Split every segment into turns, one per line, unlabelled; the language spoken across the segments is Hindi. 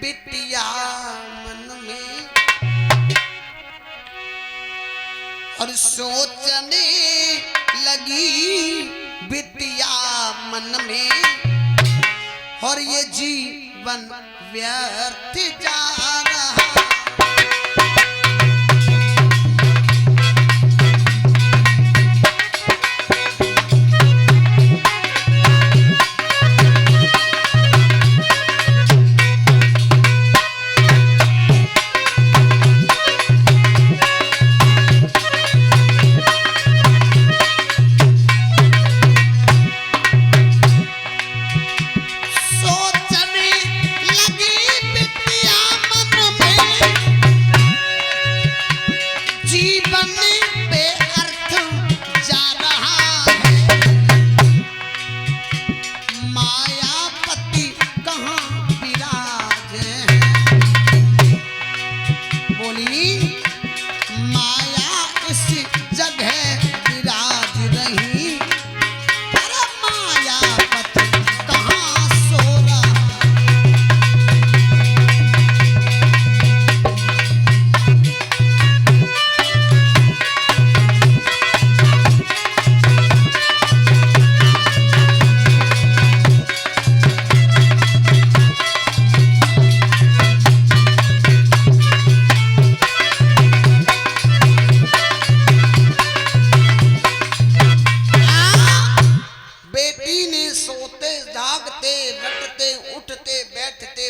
बिटिया मन में और सोचने लगी बिटिया मन में और ये जीवन व्यर्थ जा रहा।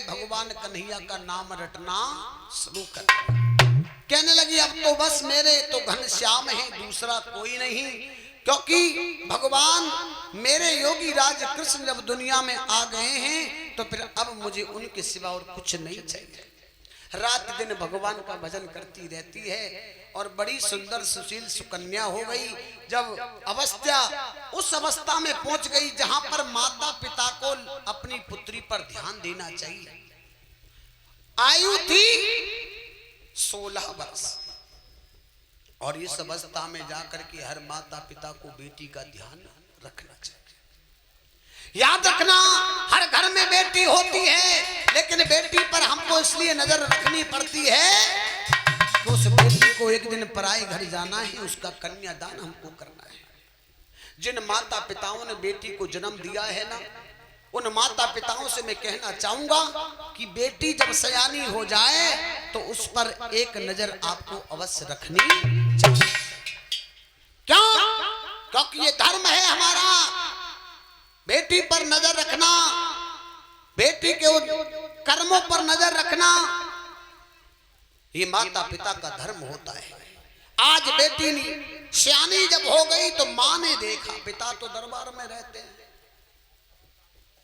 भगवान कन्हैया का नाम रटना शुरू कर। कहने लगी अब तो बस मेरे तो घनश्याम है, दूसरा कोई नहीं, क्योंकि भगवान मेरे योगी राज कृष्ण जब दुनिया में आ गए हैं तो फिर अब मुझे उनके सिवा और कुछ नहीं चाहिए। रात दिन भगवान का भजन करती रहती है और बड़ी सुंदर सुशील सुकन्या हो गई। जब अवस्था उस अवस्था में पहुंच गई जहां पर माता पिता को अपनी पुत्री पर ध्यान देना चाहिए। आयु थी 16 वर्ष और इस अवस्था में जाकर के हर माता पिता को बेटी का ध्यान रखना चाहिए। याद रखना, हर घर में बेटी होती है, लेकिन बेटी पर हमको इसलिए नजर रखनी पड़ती है कि उस बेटी को एक दिन पराए घर जाना है, उसका कन्यादान हमको करना है। जिन माता पिताओं ने बेटी को जन्म दिया है ना, उन माता पिताओं से मैं कहना चाहूंगा कि बेटी जब सयानी हो जाए तो उस पर एक नजर आपको अवश्य रखनी चाहिए। क्यों? क्योंकि ये धर्म है हमारा, बेटी पर नजर रखना, बेटी के कर्मों पर नजर रखना, ये माता पिता का धर्म होता है। आज बेटी सयानी जब हो गई तो माँ ने देखा, पिता तो दरबार में रहते हैं,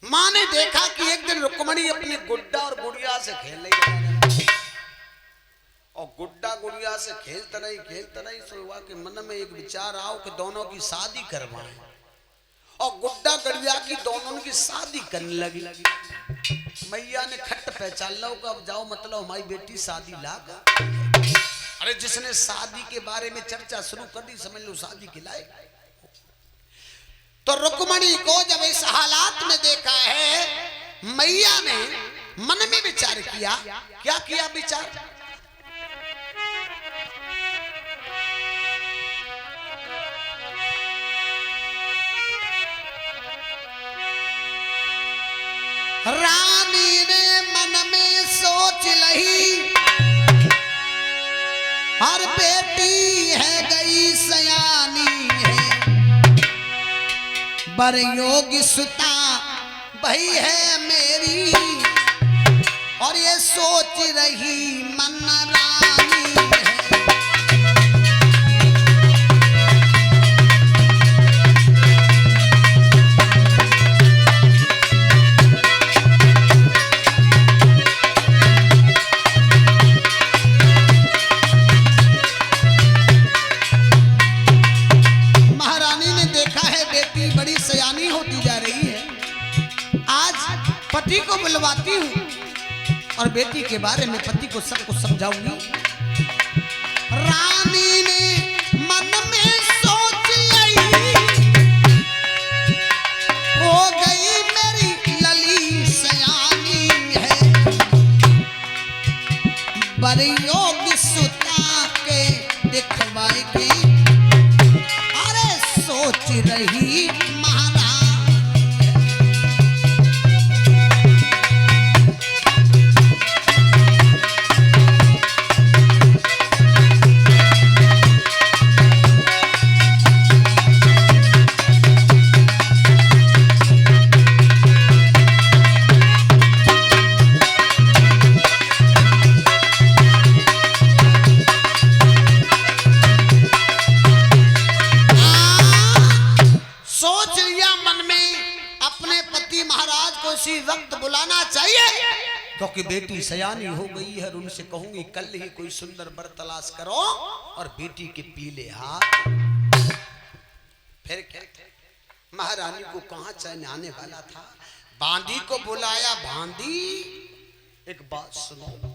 माँ ने देखा कि एक दिन रुक्मणी अपनी गुड्डा और गुड़िया से खेल रही और गुड्डा गुड़िया से खेलता नहीं तो हुआ कि मन में एक विचार आओ कि दोनों की शादी करवाएं, और गुड्डा गुड़िया की दोनों की शादी करने लगी। मैया ने खट पहचान लो कि अब जाओ, मतलब हमारी बेटी शादी लागा। अरे जिसने शादी के बारे में चर्चा शुरू कर दी समझ लो शादी के लायक। तो रुक्मणी को जब इस हालात में देखा है, मैया ने मन में विचार किया। क्या किया विचार? रानी ने मन में सोच लही, हर बेटी है गई सयानी है, बर योगी सुता भई है मेरी, और ये सोच रही मन रानी है। पति को बुलवाती हूँ और बेटी के बारे में पति को सब कुछ समझाऊंगी। रानी ने मन में सोच ली, हो गई मेरी लली सयानी है, बरयोग सुता के दिखवाएगी। अरे सोच रही महाराज उसी वक्त बुलाना चाहिए, क्योंकि बेटी सयानी हो गई है। उनसे कहूंगी कल ही कोई सुंदर वर तलाश करो और बेटी के पीले हाथ। फिर क्या, महारानी को कहां चैन आने वाला था। बांदी को बुलाया, बांदी एक बात सुनो,